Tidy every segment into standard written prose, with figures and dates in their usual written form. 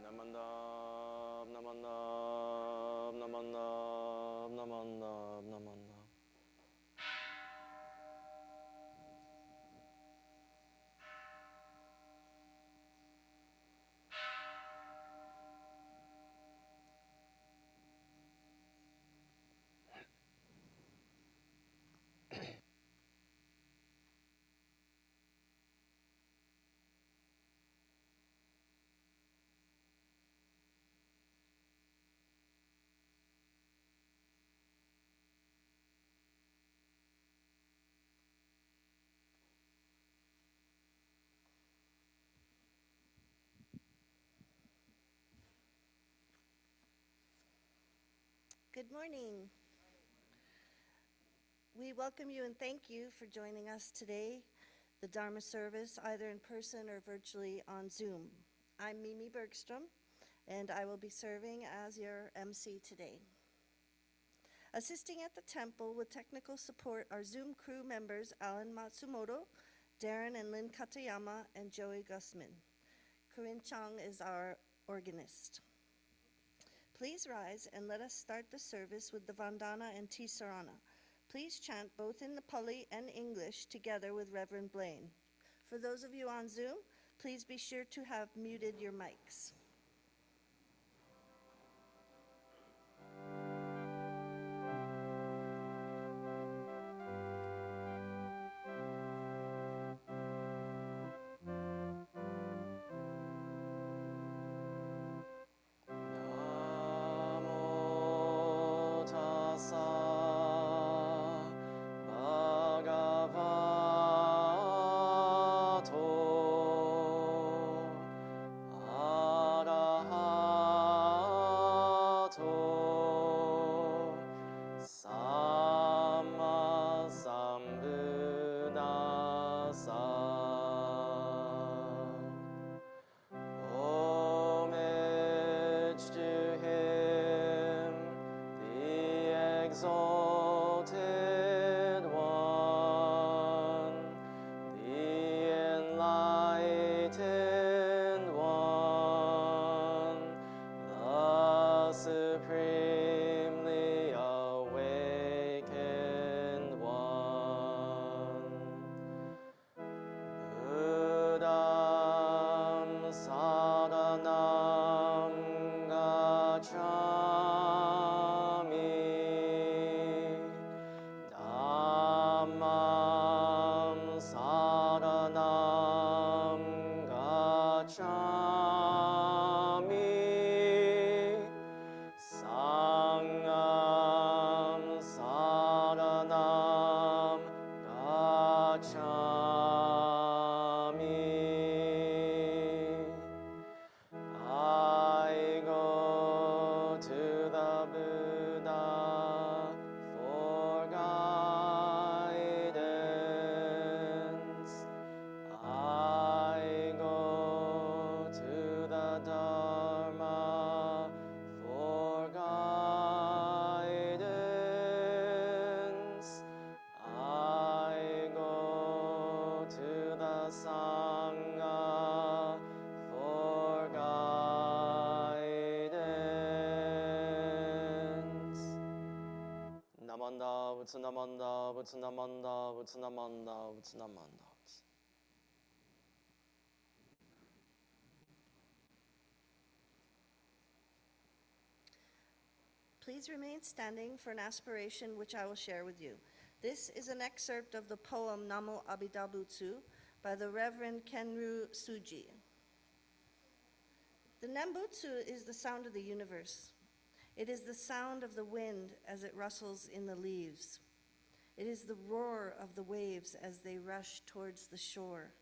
Namandab, namandab, namandab, namandab, namandab. Good morning. We welcome you and thank you for joining us today, the Dharma service, either in person or virtually on Zoom. I'm Mimi Bergstrom, and I will be serving as your MC today. Assisting at the temple with technical support are Zoom crew members Alan Matsumoto, Darren and Lynn Katayama, and Joey Gusman. Corinne Chang is our organist. Please rise and let us start the service with the Vandana and Tisarana. Please chant both in the Pali and English together with Reverend Blayne. For those of you on Zoom, please be sure to have muted your mics. Namo tassa bhagavato arahato samma sambuddhassa. Homage to him, the exalted one, the enlightened one, the supremely awakened one. Buddham saranam gacchami, Dhammam saranam gacchami, Sangham saranam gacchami. I go to the Buddha for guidance. I go to the Dharma for guidance. I go to the Sangha for guidance. Namanda, Utsanamanda, Utsanamanda, Utsanamanda, Utsanamanda. please remain standing for an aspiration which I will share with you. This is an excerpt of the poem Namo Abhida Butsu by the Reverend Kenru Suji. The Nembutsu is the sound of the universe. It is the sound of the wind as it rustles in the leaves. It is the roar of the waves as they rush towards the shore.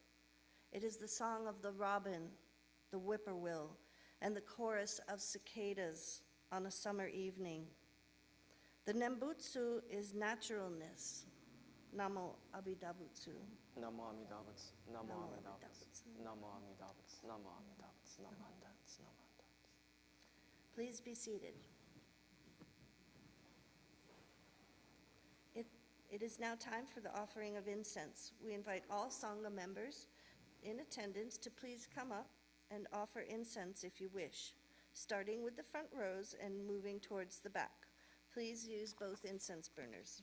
It is the song of the robin, the whippoorwill, and the chorus of cicadas on a summer evening. The Nembutsu is naturalness. Namo Abhida Butsu. Namo Amida Butsu. Namo Namo Amida Amida Butsu. Butsu. Namo Amida Butsu. Namo Amida Butsu. Namo Amida Butsu. Namo Amida Butsu. Please be seated. It is now time for the offering of incense. We invite all Sangha members in attendance to please come up and offer incense if you wish, starting with the front rows and moving towards the back. Please use both incense burners.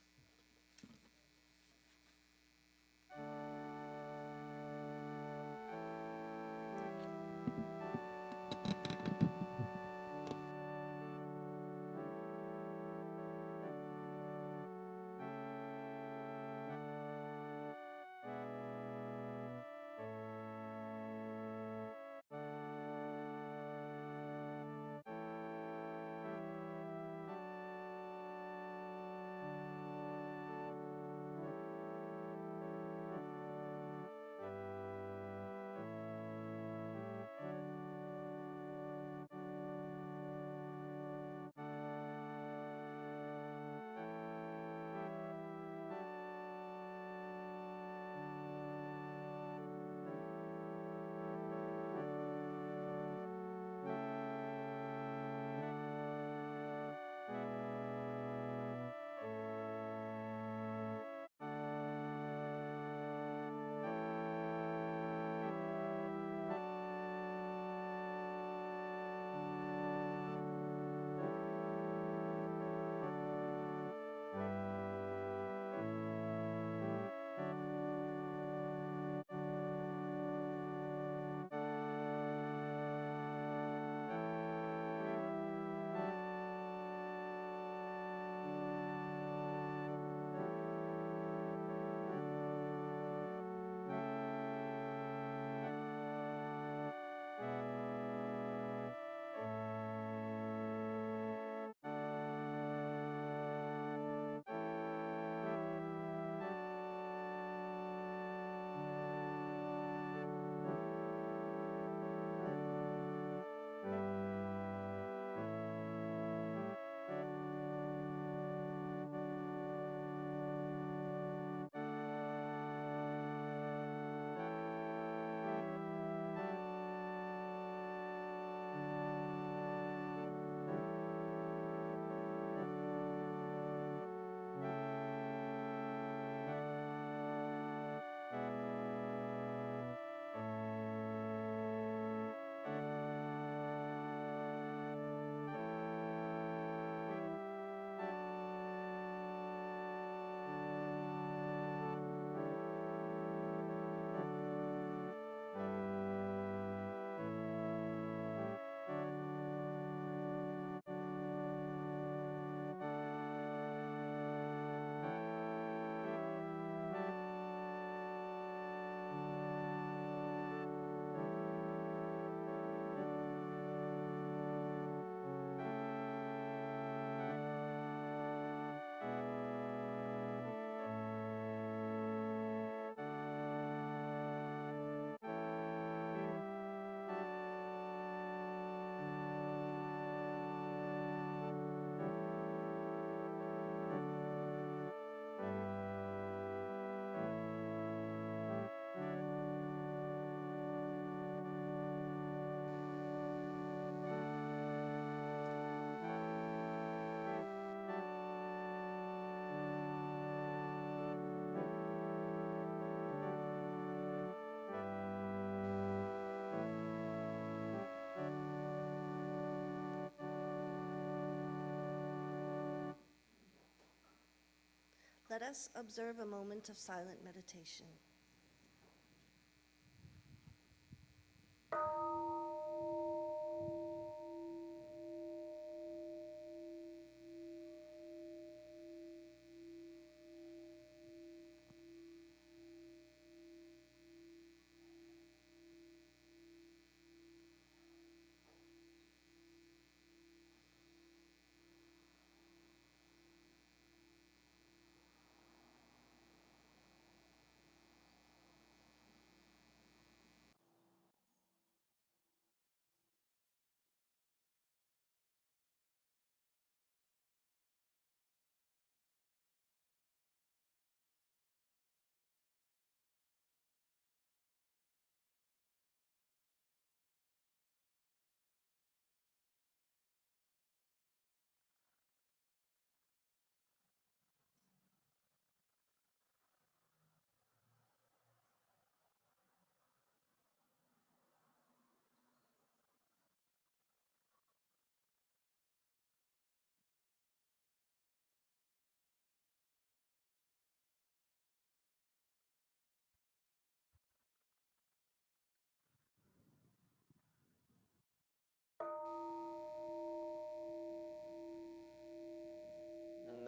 Let us observe a moment of silent meditation.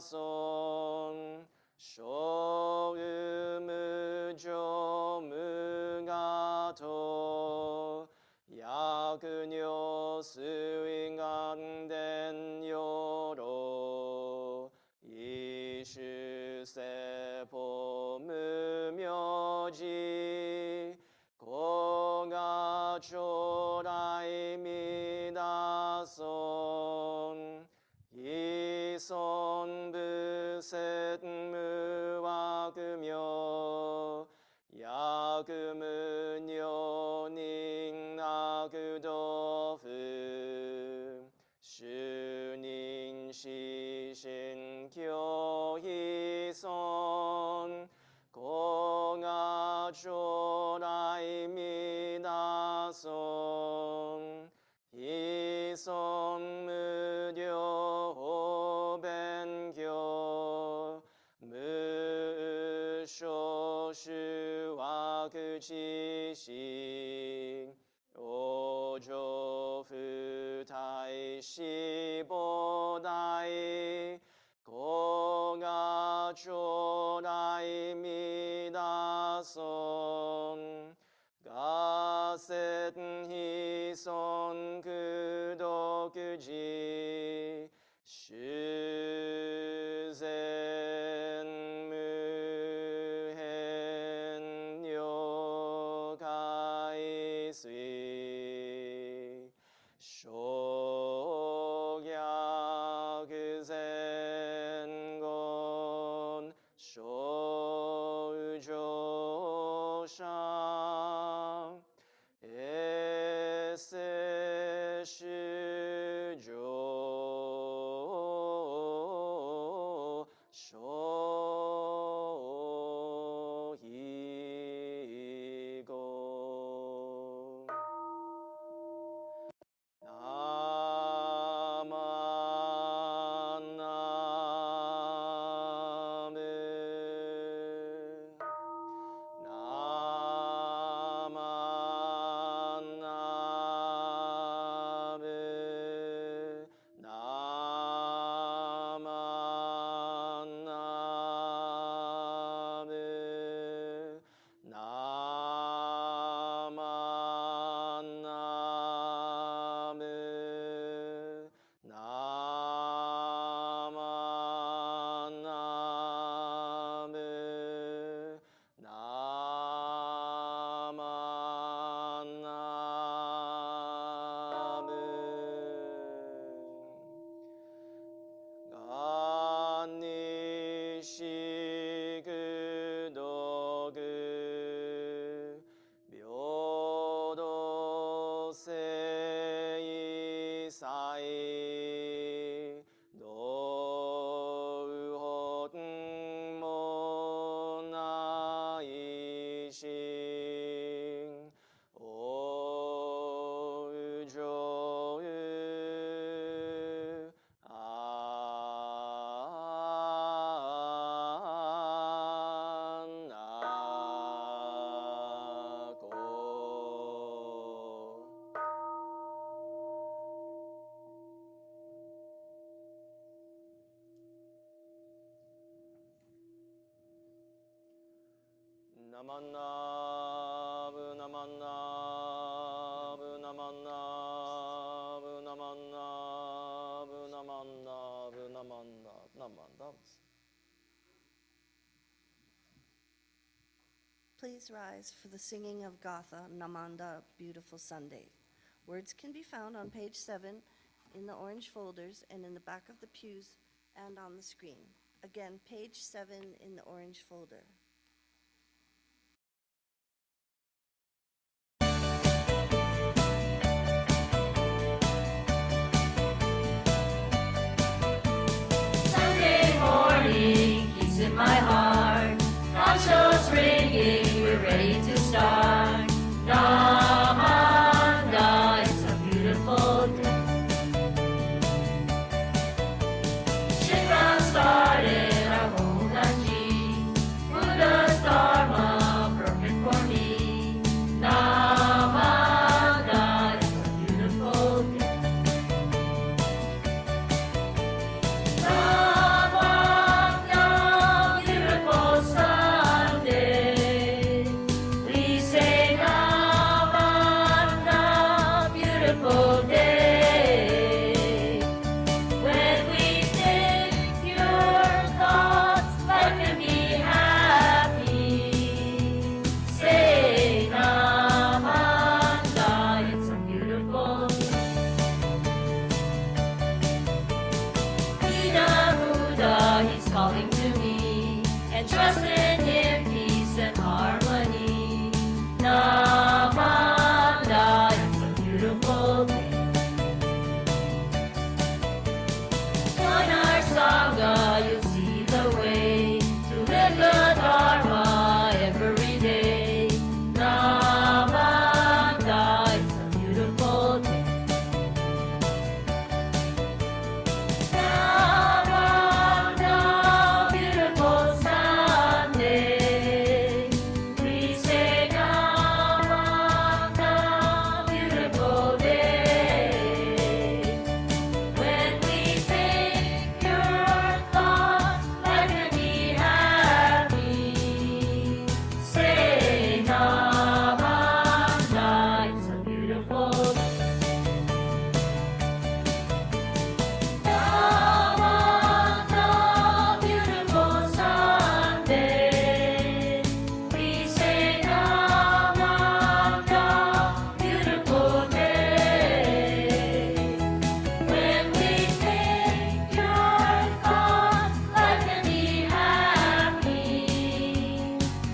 son shou無常無我と薬如水眼伝よろ一種世法無明寺古我将来未だ尊依存無節無惑名薬無如人悪道夫主任死神教依存古我将来未だ尊依存無量勉強無所主惑知識往生不退死菩提古我将来未だ尊我説非尊功徳寺修善無変如海水小逆前言小乗者エセ主上小ヒゴナマナメナマナメナマナメナマナメナマナメナマナメがにしく道具平等性際道本もないしおう上あなこナマンナブナマンナブナマンナブナマンナブナマンナブナマンナナマンダブ Please rise for the singing of Gatha Namanda, Beautiful Sunday. Words can be found on page 7 in the orange folders and in the back of the pews and on the screen. Again, page 7 in the orange folder. Sunday morning, peace in my heart. Ponchos ringing, we're ready to start. Namanda, it's a beautiful day. Shikran started our Honganji. calling to me, and trust in Him, peace and harmony. Namanda, it's a beautiful day. Join our Sangha, you'll see the way to live the Dharma every day. Namanda, it's a beautiful day. Namanda, beautiful Sunday. We say Namanda, beautiful day. When we think your thoughts, life can be happy. Say Namanda, it's a beautiful day. Namanda, beautiful Sunday. We say Namanda, beautiful day. When we think your thoughts, life can be happy.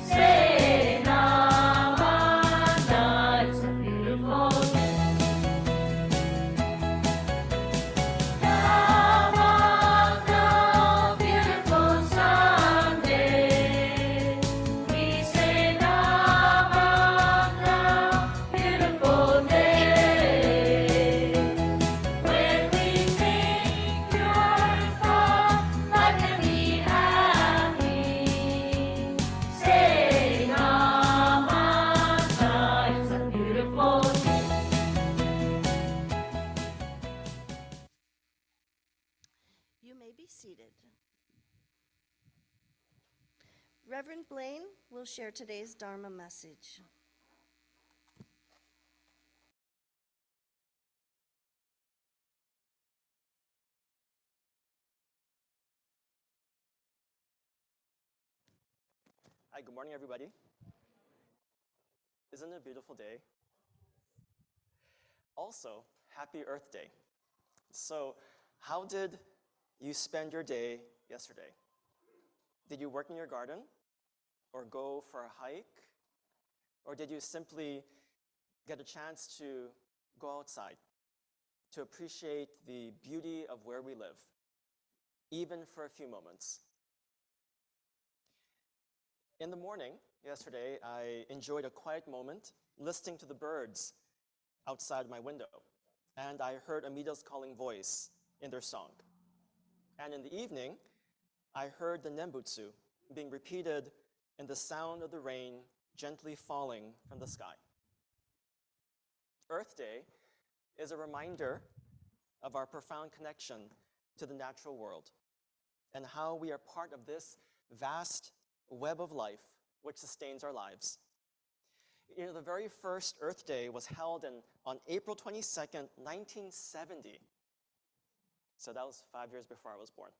Say Namanda, it's a beautiful day. Namanda, beautiful Sunday. We say Namanda, beautiful day. When we think your thoughts, life can be happy. Say Namanda, it's a beautiful day. You may be seated. Reverend Blayne will share today's Dharma message. Hi, good morning, everybody. Isn't it a beautiful day? Also, happy Earth Day. So, how did you spend your day yesterday? Did you work in your garden? Or go for a hike? Or did you simply get a chance to go outside to appreciate the beauty of where we live, even for a few moments? In the morning, yesterday, I enjoyed a quiet moment listening to the birds outside my window, and I heard Amida's calling voice in their song. And in the evening, I heard the Nembutsu being repeated in the sound of the rain gently falling from the sky. Earth Day is a reminder of our profound connection to the natural world and how we are part of this vast web of life which sustains our lives. You know, the very first Earth Day was held on April 22nd, 1970. So that was 5 years before I was born.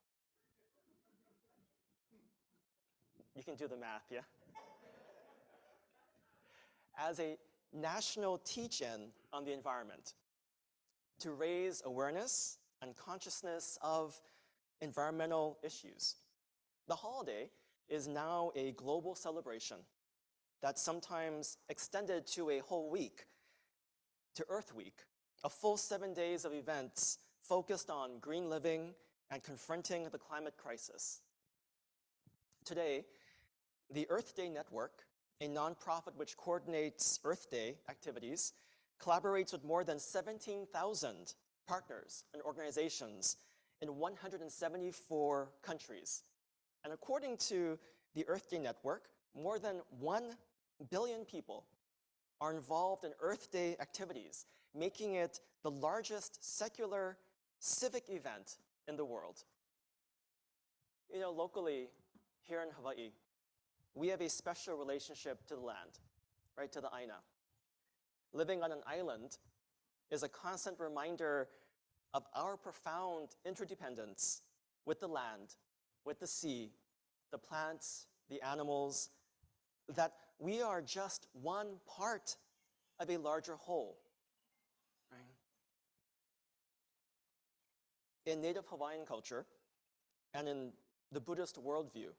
You can do the math, yeah? As a national teach-in on the environment to raise awareness and consciousness of environmental issues. The holiday is now a global celebration that's sometimes extended to a whole week, to Earth Week, a full 7 days of events focused on green living and confronting the climate crisis. Today, the Earth Day Network, a nonprofit which coordinates Earth Day activities, collaborates with more than 17,000 partners and organizations in 174 countries. And according to the Earth Day Network, more than 1 billion people are involved in Earth Day activities, making it the largest secular civic event in the world. You know, locally, here in Hawaii, we have a special relationship to the land, right, to the Aina. Living on an island is a constant reminder of our profound interdependence with the land, with the sea, the plants, the animals, that we are just one part of a larger whole. Right? In Native Hawaiian culture, and in the Buddhist worldview.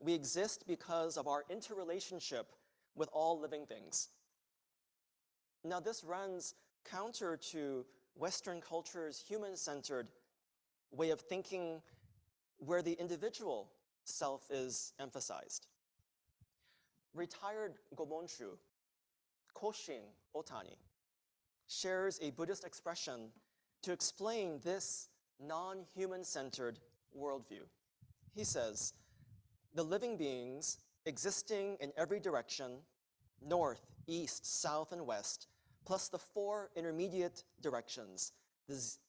We exist because of our interrelationship with all living things. Now, this runs counter to Western culture's human-centered way of thinking, where the individual self is emphasized. Retired Gomonshu, Koshin Otani, shares a Buddhist expression to explain this non-human-centered worldview. He says, the living beings existing in every direction, north, east, south, and west, plus the four intermediate directions,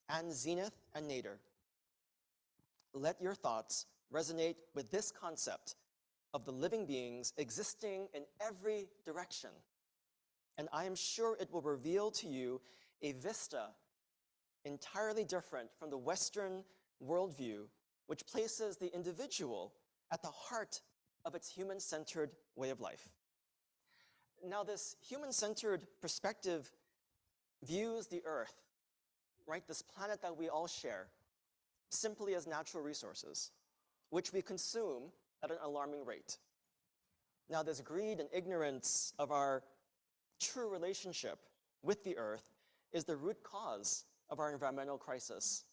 and zenith and nadir. Let your thoughts resonate with this concept of the living beings existing in every direction, and I am sure it will reveal to you a vista entirely different from the Western worldview, which places the individual at the heart of its human-centered way of life. Now, this human-centered perspective views the earth, right, this planet that we all share, simply as natural resources, which we consume at an alarming rate. Now, this greed and ignorance of our true relationship with the earth is the root cause of our environmental crisis.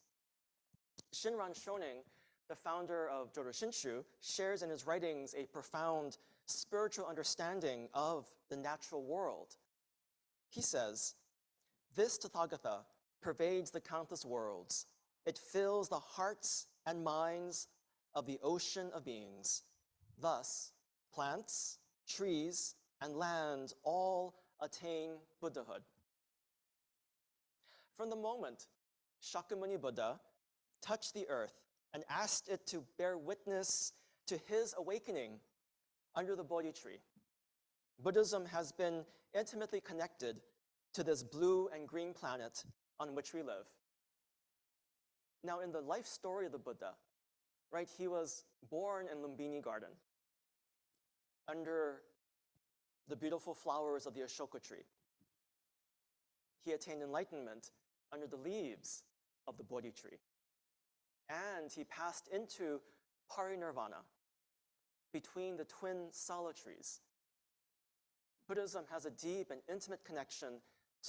Shinran Shonin, the founder of Jodo Shinshu, shares in his writings a profound spiritual understanding of the natural world. He says, this Tathagata pervades the countless worlds. It fills the hearts and minds of the ocean of beings. Thus, plants, trees, and land all attain Buddhahood. From the moment Shakyamuni Buddha touched the earth and asked it to bear witness to his awakening under the Bodhi tree, Buddhism has been intimately connected to this blue and green planet on which we live. Now, in the life story of the Buddha, right, he was born in Lumbini Garden under the beautiful flowers of the Ashoka tree. He attained enlightenment under the leaves of the Bodhi tree. And he passed into parinirvana between the twin sala trees. Buddhism has a deep and intimate connection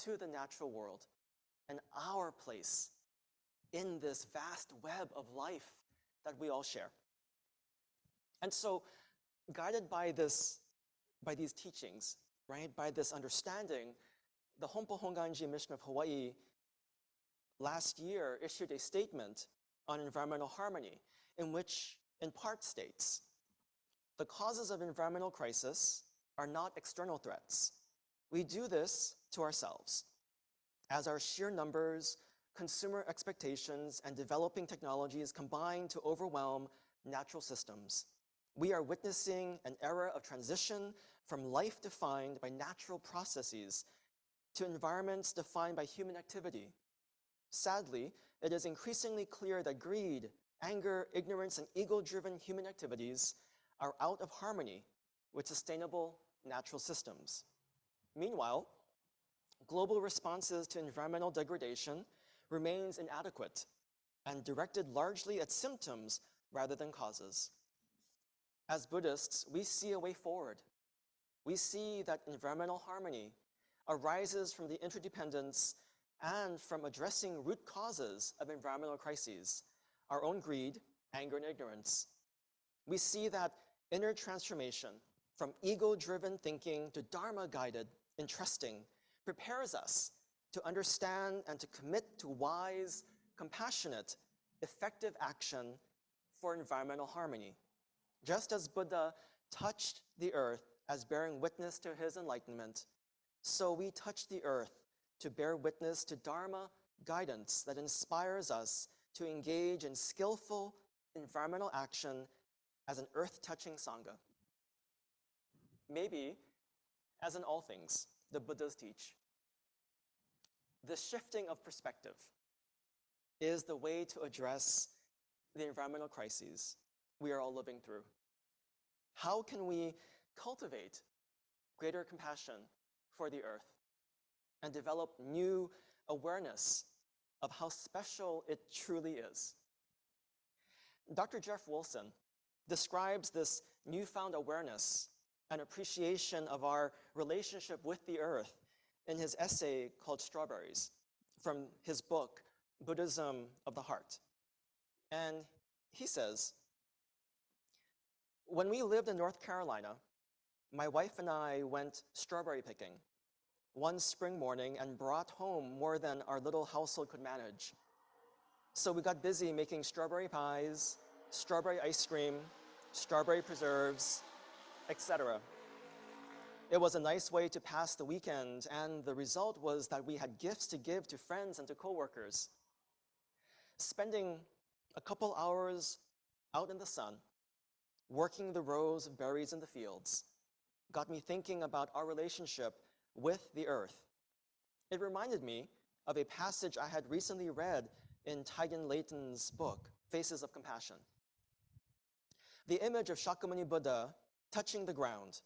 to the natural world and our place in this vast web of life that we all share. And so, guided by these teachings, right, by this understanding, the Hompo Honganji Mission of Hawaii last year issued a statement on environmental harmony, in which, in part, states, the causes of environmental crisis are not external threats. We do this to ourselves, as our sheer numbers, consumer expectations, and developing technologies combine to overwhelm natural systems. We are witnessing an era of transition from life defined by natural processes to environments defined by human activity. Sadly, it is increasingly clear that greed, anger, ignorance, and ego-driven human activities are out of harmony with sustainable natural systems. Meanwhile, global responses to environmental degradation remains inadequate and directed largely at symptoms rather than causes. As Buddhists, we see a way forward. We see that environmental harmony arises from the interdependence and from addressing root causes of environmental crises, our own greed, anger, and ignorance. We see that inner transformation from ego-driven thinking to Dharma-guided entrusting prepares us to understand and to commit to wise, compassionate, effective action for environmental harmony. Just as Buddha touched the earth as bearing witness to his enlightenment, so we touch the earth to bear witness to Dharma guidance that inspires us to engage in skillful environmental action as an earth-touching Sangha. Maybe, as in all things the Buddhas teach, the shifting of perspective is the way to address the environmental crises we are all living through. How can we cultivate greater compassion for the earth and develop new awareness of how special it truly is? Dr. Jeff Wilson describes this newfound awareness and appreciation of our relationship with the earth in his essay called Strawberries from his book, Buddhism of the Heart. And he says, when we lived in North Carolina, my wife and I went strawberry picking one spring morning and brought home more than our little household could manage. So we got busy making strawberry pies, strawberry ice cream, strawberry preserves, etc. It was a nice way to pass the weekend, and the result was that we had gifts to give to friends and to coworkers. Spending a couple hours out in the sun, working the rows of berries in the fields, got me thinking about our relationship with the earth. It reminded me of a passage I had recently read in Tygan Layton's book, Faces of Compassion. The image of Shakyamuni Buddha touching the ground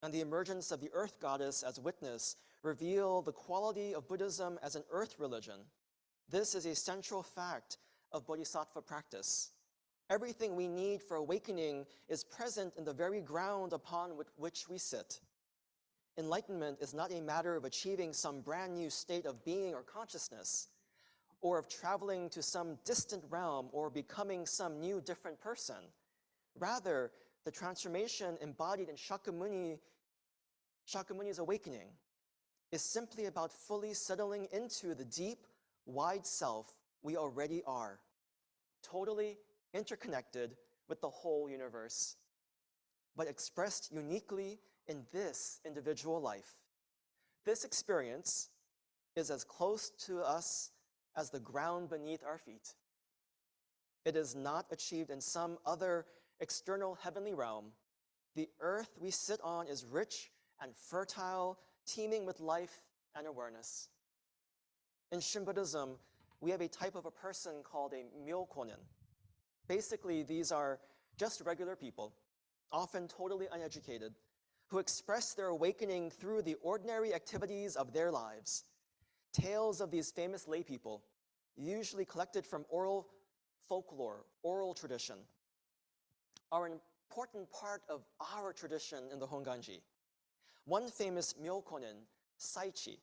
and the emergence of the earth goddess as witness reveal the quality of Buddhism as an earth religion. This is a central fact of bodhisattva practice. Everything we need for awakening is present in the very ground upon which we sit. Enlightenment is not a matter of achieving some brand new state of being or consciousness, or of traveling to some distant realm or becoming some new different person. Rather, the transformation embodied in Shakyamuni's awakening is simply about fully settling into the deep, wide self we already are, totally interconnected with the whole universe, but expressed uniquely in this individual life. This experience is as close to us as the ground beneath our feet. It is not achieved in some other external heavenly realm. The earth we sit on is rich and fertile, teeming with life and awareness. In Shin Buddhism, we have a type of a person called a myokonin. Basically, these are just regular people, often totally uneducated, who express their awakening through the ordinary activities of their lives. Tales of these famous lay people, usually collected from oral folklore, oral tradition, are an important part of our tradition in the Honganji. One famous myokonin, Saichi,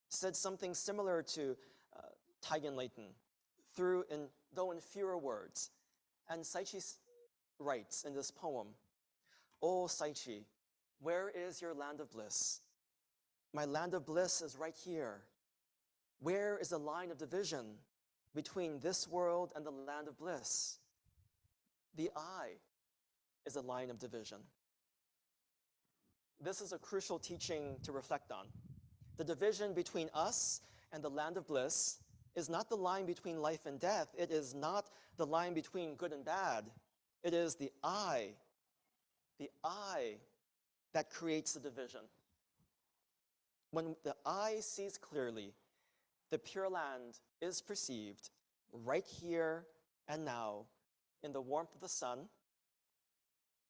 said something similar to Tygan Layton, though in fewer words. And Saichi writes in this poem, "O Saichi, where is your land of bliss? My land of bliss is right here. Where is the line of division between this world and the land of bliss? The I is a line of division." This is a crucial teaching to reflect on. The division between us and the land of bliss is not the line between life and death. It is not the line between good and bad. It is the I that creates the division. When the I sees clearly, the Pure Land is perceived right here and now in the warmth of the sun,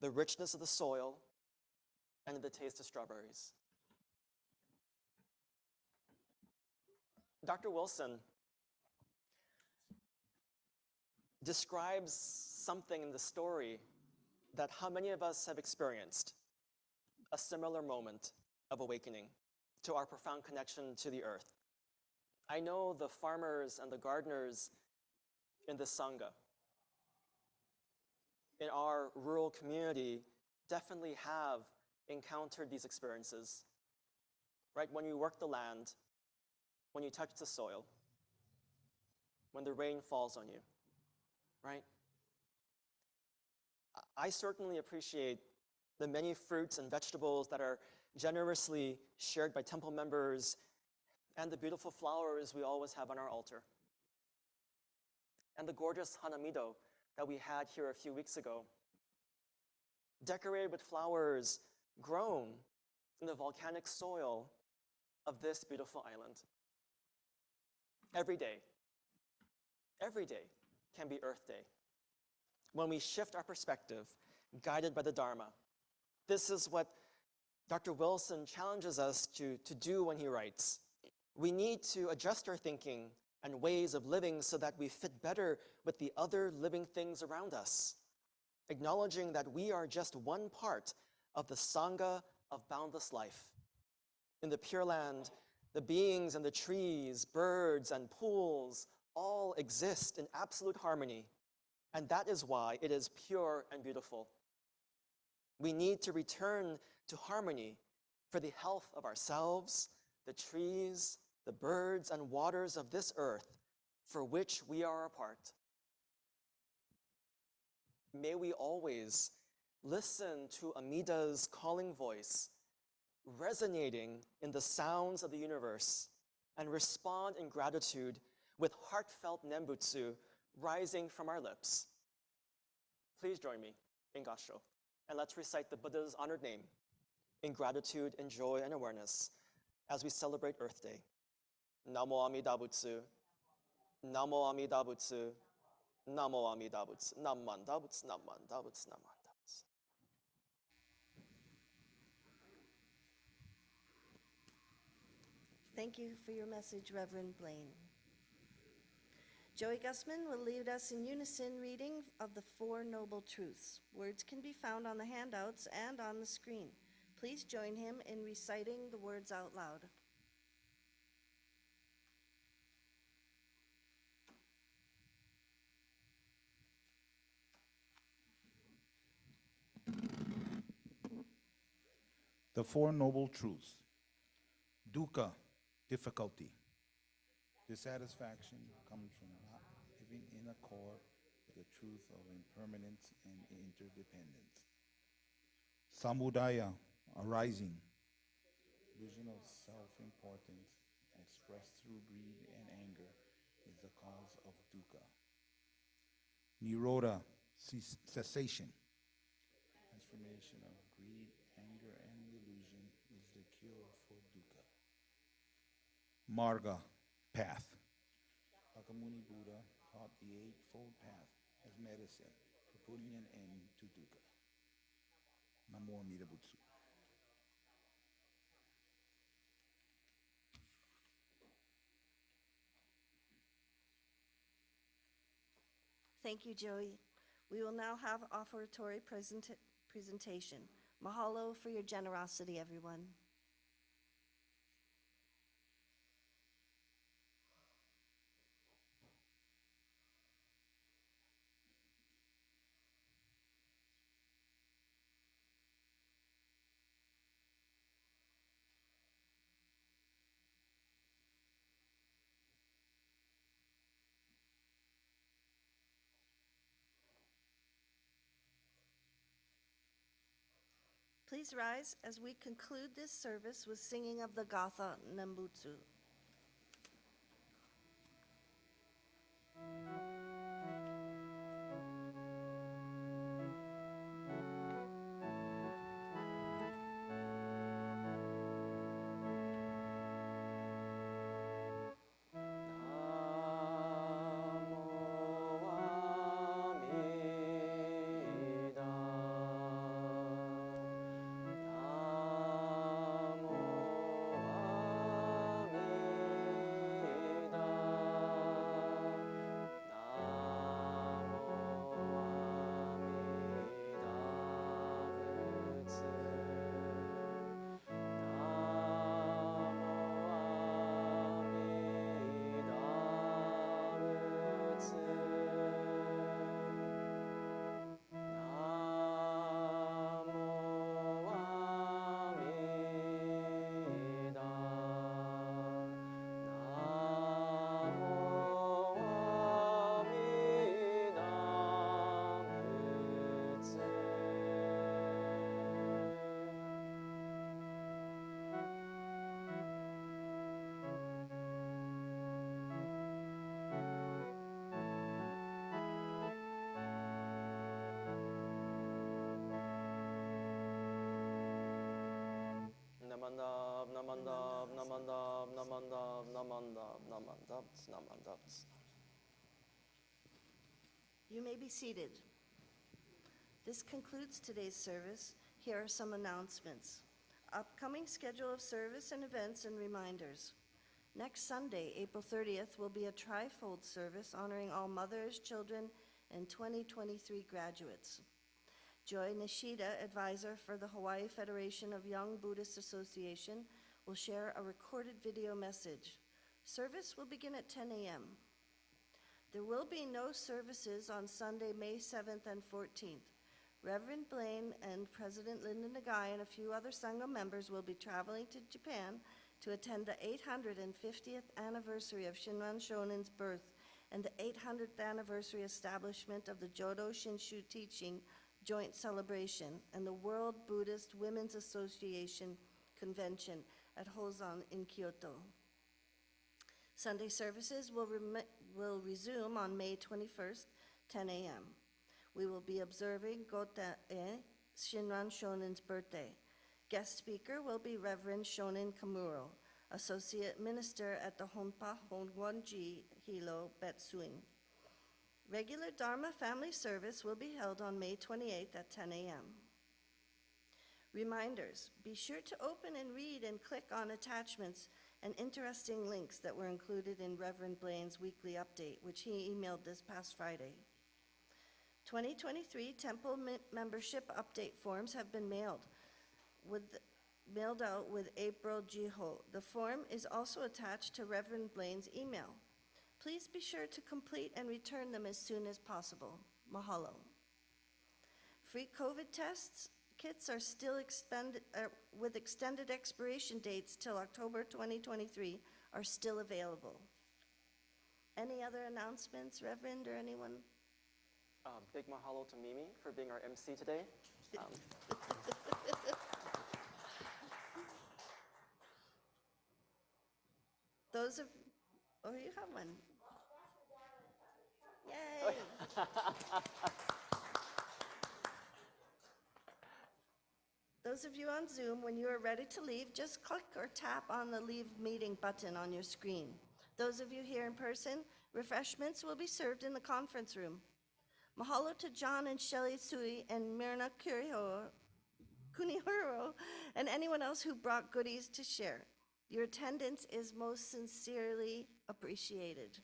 the richness of the soil, and the taste of strawberries. Dr. Wilson describes something in the story that how many of us have experienced, a similar moment of awakening to our profound connection to the earth. I know the farmers and the gardeners in this Sangha, in our rural community, definitely have encountered these experiences, right? When you work the land, when you touch the soil, when the rain falls on you, right? I certainly appreciate the many fruits and vegetables that are generously shared by temple members and the beautiful flowers we always have on our altar. And the gorgeous hanamido that we had here a few weeks ago, decorated with flowers grown in the volcanic soil of this beautiful island. Every day can be Earth Day. When we shift our perspective, guided by the Dharma. This is what Dr. Wilson challenges us to do when he writes. We need to adjust our thinking and ways of living so that we fit better with the other living things around us, acknowledging that we are just one part of the Sangha of boundless life. In the Pure Land, the beings and the trees, birds and pools all exist in absolute harmony, and that is why it is pure and beautiful. We need to return to harmony for the health of ourselves, the trees, the birds and waters of this earth for which we are a part. May we always listen to Amida's calling voice, resonating in the sounds of the universe, and respond in gratitude with heartfelt nembutsu rising from our lips. Please join me in Gassho, and let's recite the Buddha's honored name in gratitude and joy and awareness as we celebrate Earth Day. Namo Amida Butsu, Namo Amida Butsu, Namo Amida Butsu, Namman Dabutsu, Namman Dabutsu, Namman Dabutsu. Thank you for your message, Reverend Blayne. Joey Gussman will lead us in unison reading of the Four Noble Truths. Words can be found on the handouts and on the screen. Please join him in reciting the words out loud. The Four Noble Truths. Dukkha, difficulty. Dissatisfaction comes from not living in accord with the truth of impermanence and interdependence. Samudaya, arising. Vision of self-importance expressed through greed and anger is the cause of dukkha. Nirodha, cessation. Transformation of greed, anger, and delusion is the cure for dukkha. Marga, path. Shakyamuni Buddha taught the Eightfold Path as medicine for putting an end to dukkha. Namo Amida Butsu. Thank you, Joey. We will now have offertory presentation. Mahalo for your generosity, everyone. Please rise as we conclude this service with singing of the Gatha Nembutsu. Namandab, namandab, namandab, namandab, namandab, namandab, namandab. You may be seated. This concludes today's service. Here are some announcements. Upcoming schedule of service and events and reminders. Next Sunday, April 30th, will be a trifold service honoring all mothers, children, and 2023 graduates. Joy Nishida, advisor for the Hawaii Federation of Young Buddhist Association, will share a recorded video message. Service will begin at 10 a.m. There will be no services on Sunday, May 7th and 14th. Reverend Blayne and President Linda Nagai and a few other Sangha members will be traveling to Japan to attend the 850th anniversary of Shinran Shonin's birth and the 800th anniversary establishment of the Jodo Shinshu Teaching Joint Celebration and the World Buddhist Women's Association Convention at Hozan in Kyoto. Sunday services will resume on May 21st, 10 a.m. We will be observing Goten-e, Shinran Shonin's birthday. Guest speaker will be Reverend Shonin Kamuro, Associate Minister at the Honpa Hongwanji Hilo Betsuin. Regular Dharma family service will be held on May 28th at 10 a.m. Reminders: be sure to open and read and click on attachments and interesting links that were included in Reverend Blayne's weekly update, which he emailed this past Friday. 2023 Temple membership update forms have been mailed out with April Jiho. The form is also attached to Reverend Blayne's email. Please be sure to complete and return them as soon as possible. Mahalo. Free COVID tests kits are still with extended expiration dates till October 2023 are still available. Any other announcements, Reverend, or anyone? Big mahalo to Mimi for being our MC today. Oh, you have one. Yay! Those of you on Zoom, when you are ready to leave, just click or tap on the Leave Meeting button on your screen. Those of you here in person, refreshments will be served in the conference room. Mahalo to John and Shelley Sui and Myrna Kunihiro and anyone else who brought goodies to share. Your attendance is most sincerely appreciated.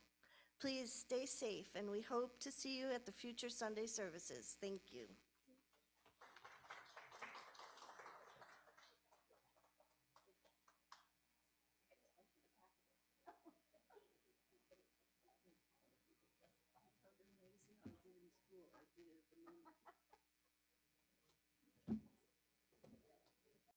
Please stay safe, and we hope to see you at the future Sunday services. Thank you.